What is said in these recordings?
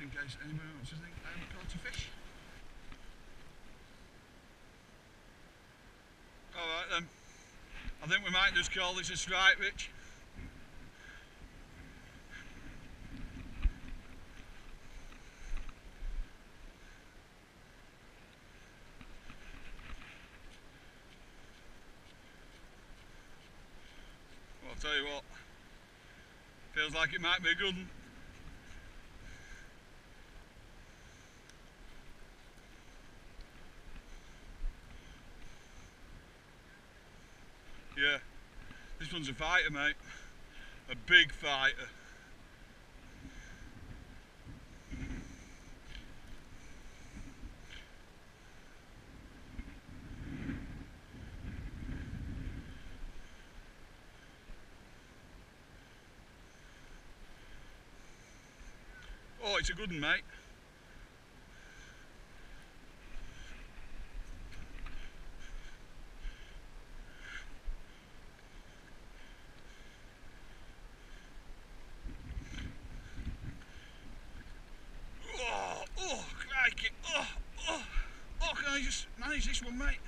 just in case anybody wants to think I haven't caught a fish. Alright then, I think we might just call this a strike, Rich. Well, I'll tell you what, feels like it might be a good one. Yeah, this one's a fighter, mate. A big fighter. Oh, it's a good one, mate. Oh, crikey. Oh, can I just manage this one, mate?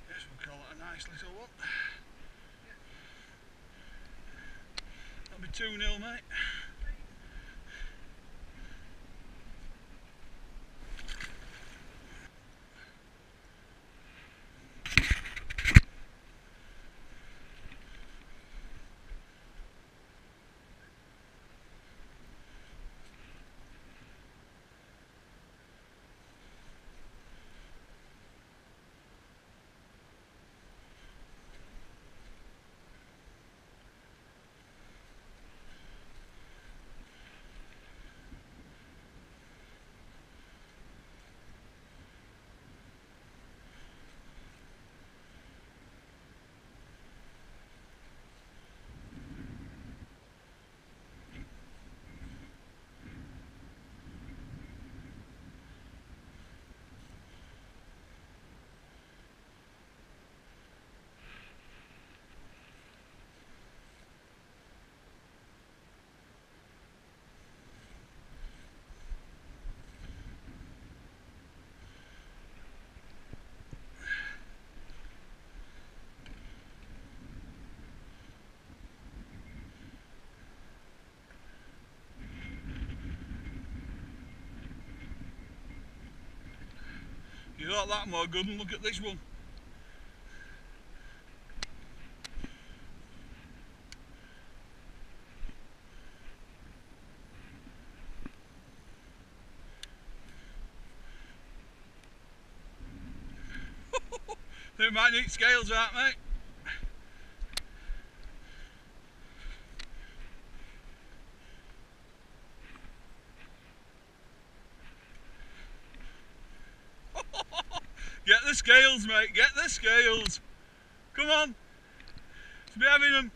Yes, we'll call it a nice little one. That'll be 2-0, mate. You thought that more good, and look at this one. They might need scales out, mate. Get the scales, mate, get the scales. Come on, to be having them.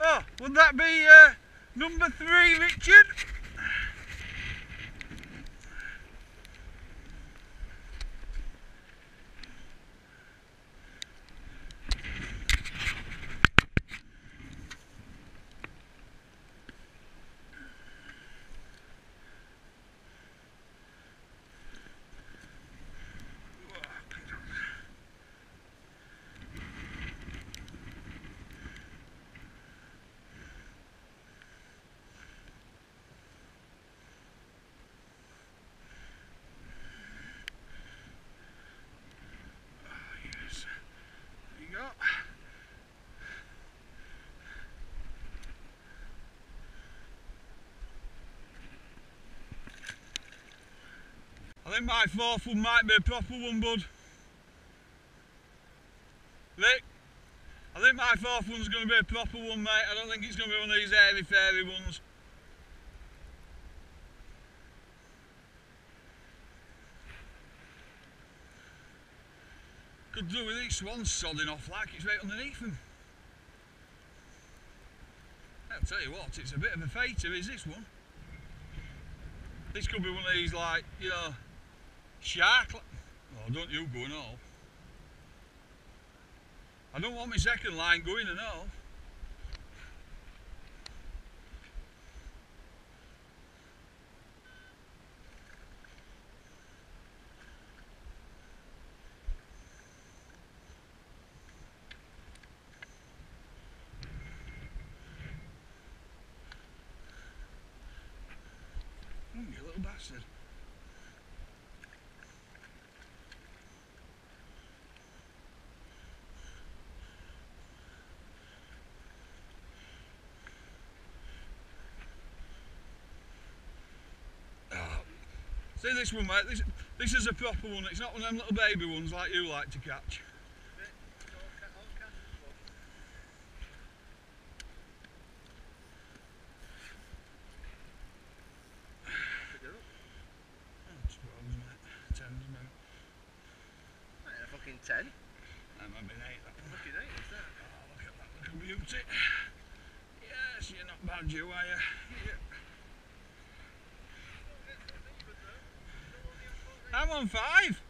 Oh, would that be number 3, Richard? think my fourth one might be a proper one, bud. Rick, I think my fourth one's going to be a proper one, mate. I don't think it's going to be one of these airy-fairy ones. Could do with these swans sodding off like it's right underneath them. I'll tell you what, it's a bit of a fighter, is this one? This could be one of these, like, you know, shark. Oh, don't you go and all. I don't want my second line going and all. You little bastard. See this one, mate, this is a proper one, it's not one of them little baby ones like you like to catch. I suppose, mate. 10's about. Ain't a fucking 10. That might be an 8, that one. Fucking 8, is that? Oh, look at that little beauty. Yes, you're not bad, you, are you? Yeah. I'm on 5.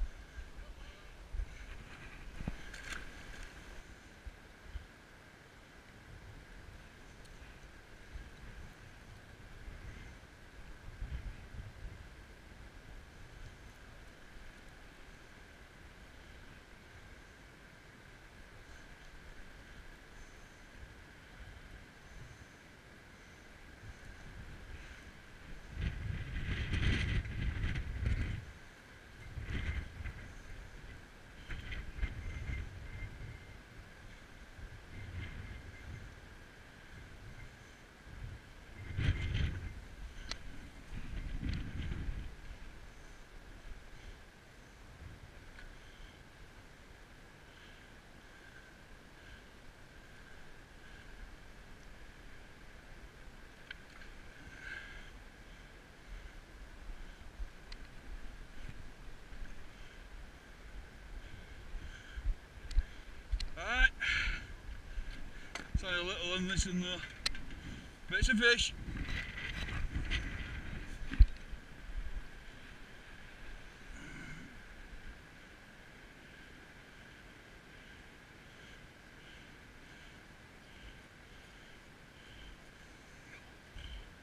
Right, so a little and this and the bits of fish.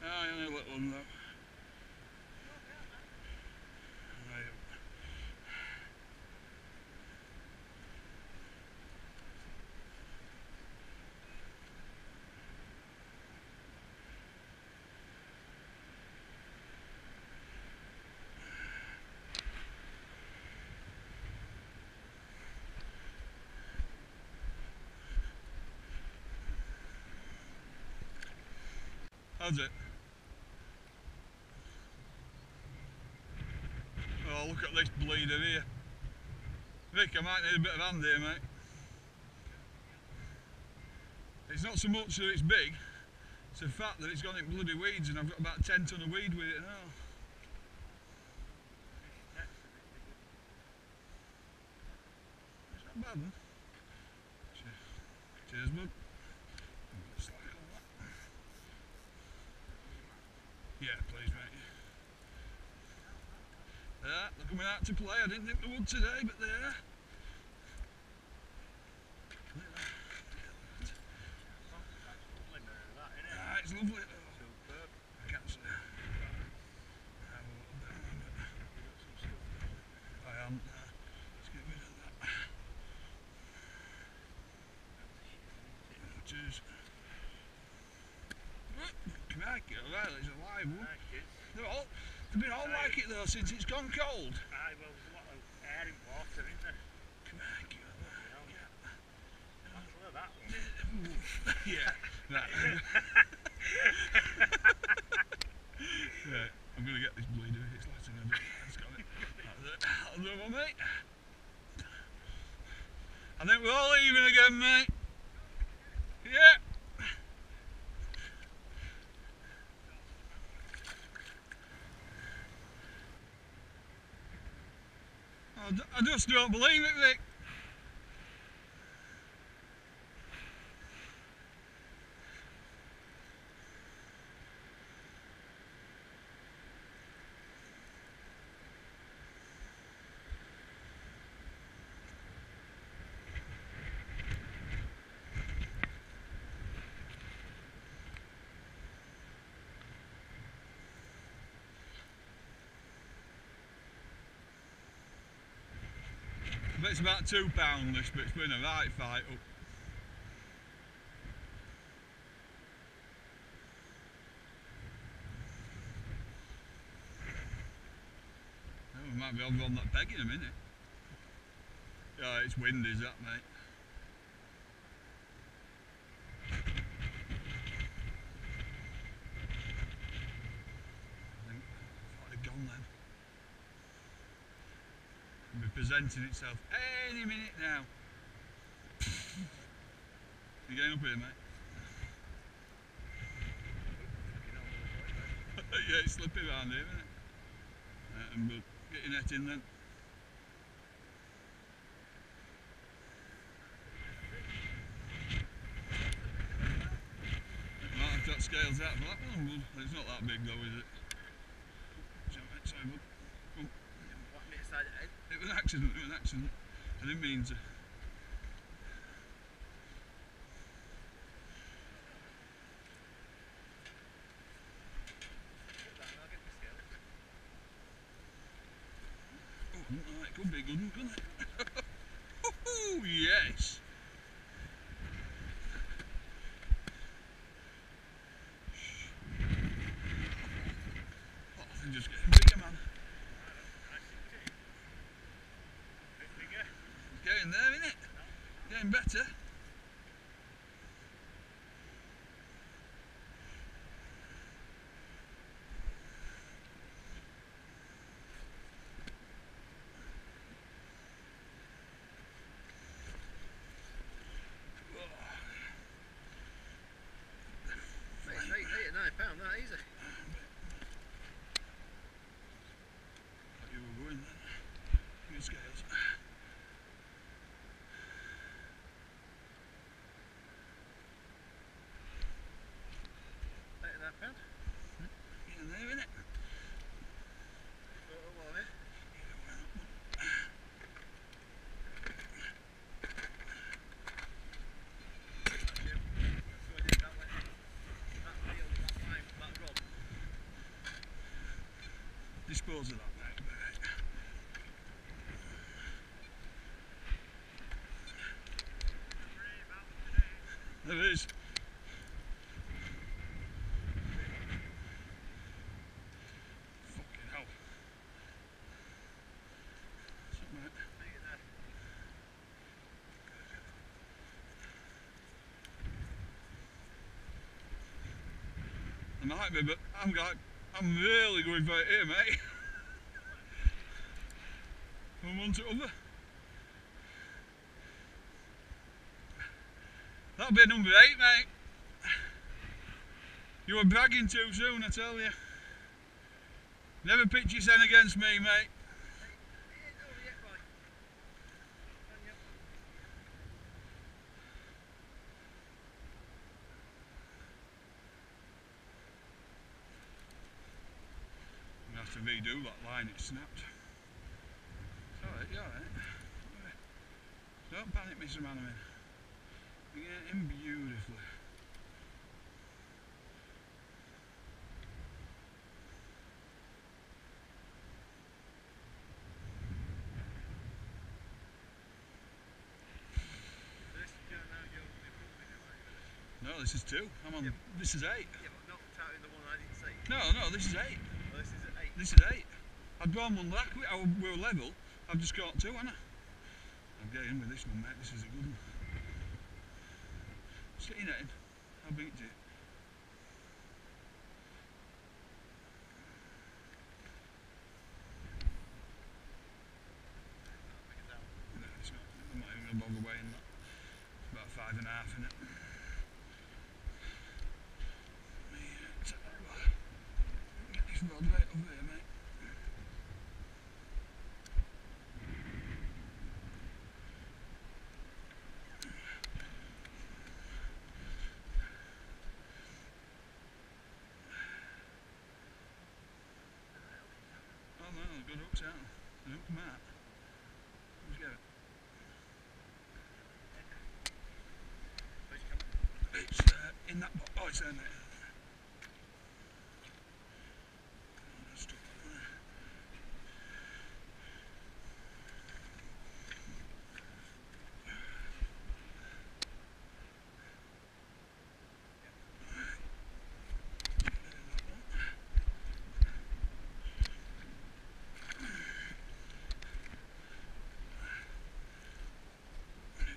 Ah, only a little one though. How's it? Oh, look at this bleeder here. Vic, I might need a bit of hand here, mate. It's not so much that it's big, it's the fact that it's gone in bloody weeds and I've got about 10 ton of weed with it now. It's not bad, huh? Cheers, bud. Yeah, please, mate. Yeah, they're coming out to play. I didn't think they would today, but they are. Ah, it's lovely. Superb. I can't say. I'm a little down on it. I am. Let's get rid of that. Cheers. Crikey, well, it's a live one. They've been all like it though since it's gone cold. Aye, well, there's a lot of air in water, isn't there? Crikey, That's where that one. yeah. Right. Right, I'm going to get this bleeder. It's letting a bit. It's got it. all even again, mate. Yeah. I just don't believe it, Vic. I bet it's about £2 this, but it's been a right fight up. Oh, we might be over on that peg in a minute. Yeah, it's windy, is that, mate? I think it's gone then. It'll be presenting itself any minute now. You getting up here, mate? Yeah, it's slipping around here, isn't it? And we'll get your net in then. Might have to take scales out for that one, but it's not that big though, is it? Sorry, bud. Come on. It was an accident, it was an accident. I didn't mean to. Oh, it could be good, couldn't it? Oh, yes! Oh, they're just getting bigger, man. It's getting there, isn't it? Getting better. £9, that easy. You were going then. Good scales. £8.5. Getting there, isn't it? Dispose of that, mate. There is. Fucking hell. What's up, mate? I might be, but I'm really going for it here, mate. From one to other. That'll be number 8, mate. You were bragging too soon, I tell you. Never pitch your sen against me, mate. I'm going to have to redo that line, it snapped. It's alright, you're alright. Don't panic, Mr. Manaman. You're getting beautifully. No, this is 2. I'm on. Yeah. This is 8. Yeah, but not touting the one I didn't see. No, this is 8. Well, this is 8. This is 8. I'd gone one back. We were level. I've just got 2, haven't I? I'm getting with this one, mate. This is a good one. Just get your net in. I'll bring it to you. No, it's not. I'm not even going to bother weighing that. 5.5 in it. Get this rod right over here, mate. Oh no, good hooks out. They don't come out. Let's get it. It's in that box. Oh, it's there, mate. Stuck that there.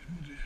Muddy.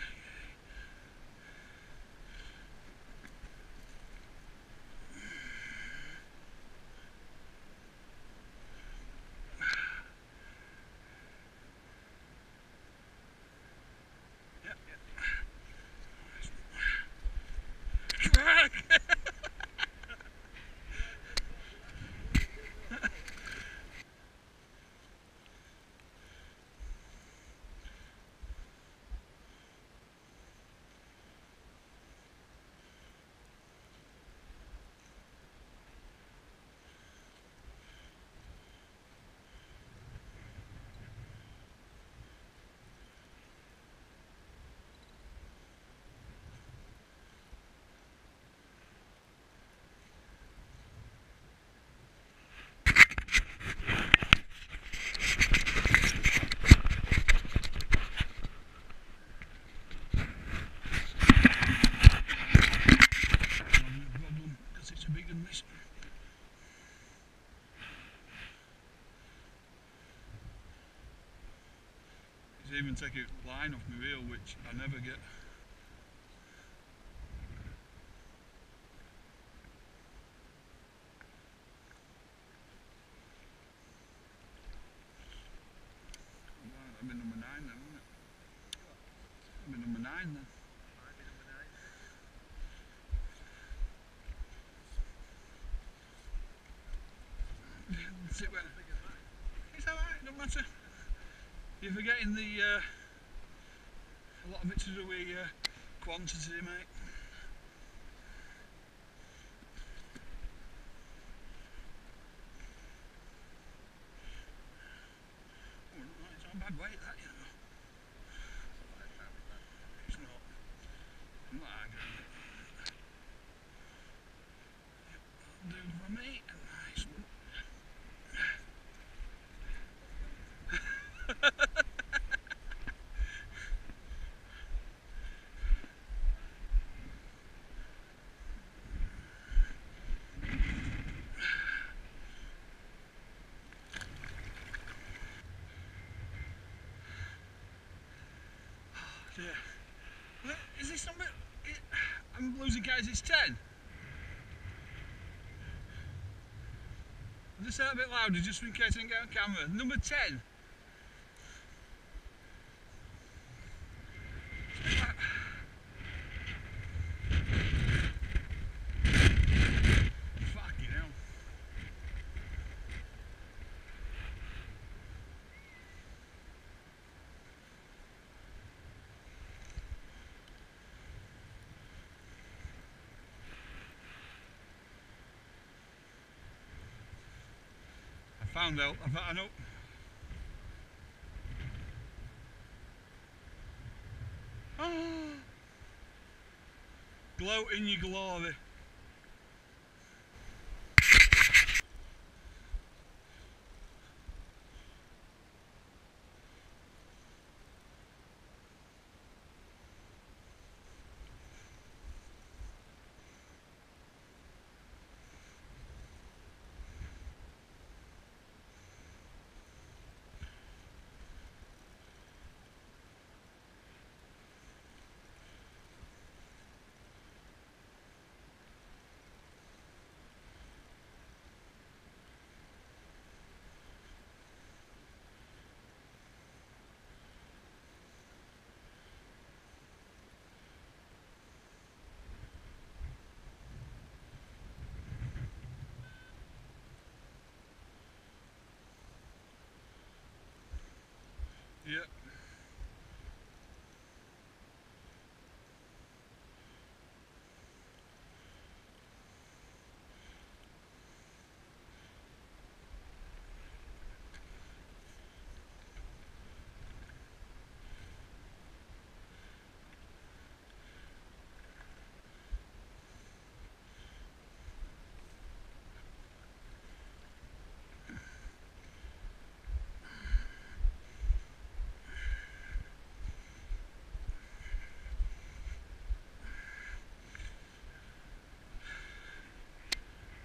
Problem because it's a big one, this. It's even taking line off my reel, which I never get. Well, that'd be number 9 then, wouldn't it? That'd be number 9 then. Sit where? It's alright, don't matter. You're forgetting the a lot of it to do with quantity, mate. Oh, it's not a bad weight, that, you know. It's not. I'm not arguing it. Yep, that'll do for me. A nice one. Yeah. Is this number? I'm losing count. Is this 10? I'll just say that a bit louder just in case I didn't get on camera. Number 10. Fucking hell. Found out. I know. Gloat in your glory.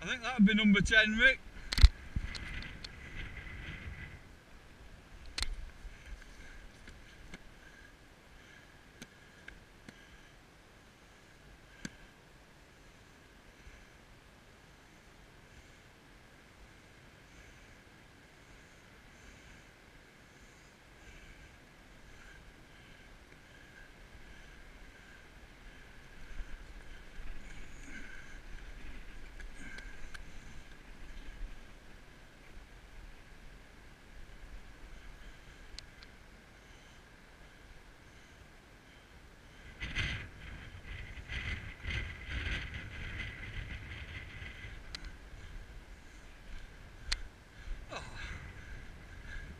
I think that would be number 10, Rick.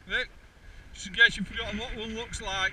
Rick, just in case you've forgotten what one looks like.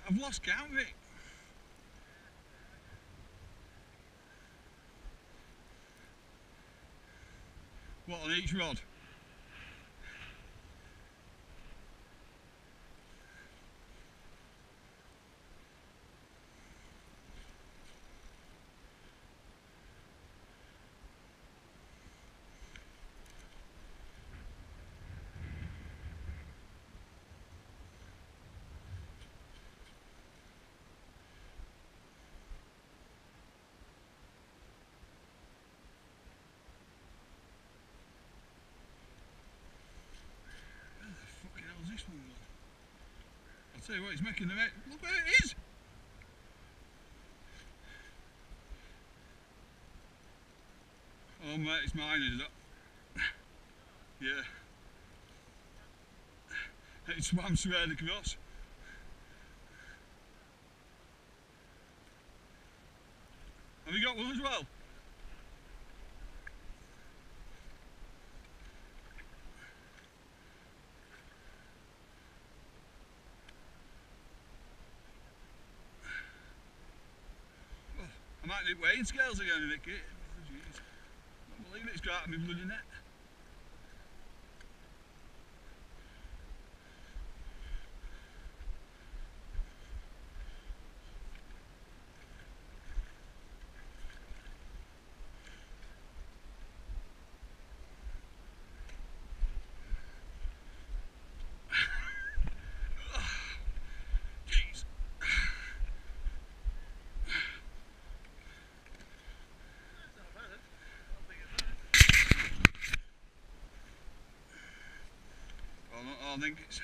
I've lost count, Rick. What, on each rod? This one gone? I'll tell you what, he's making the net. Look where it is! Oh mate, it's mine, is it? Yeah. It swam straight across. Have you got one as well? I might need weighing scales again, Nicky. Oh, jeez. I can't believe it's grabbed me bloody net. I think it's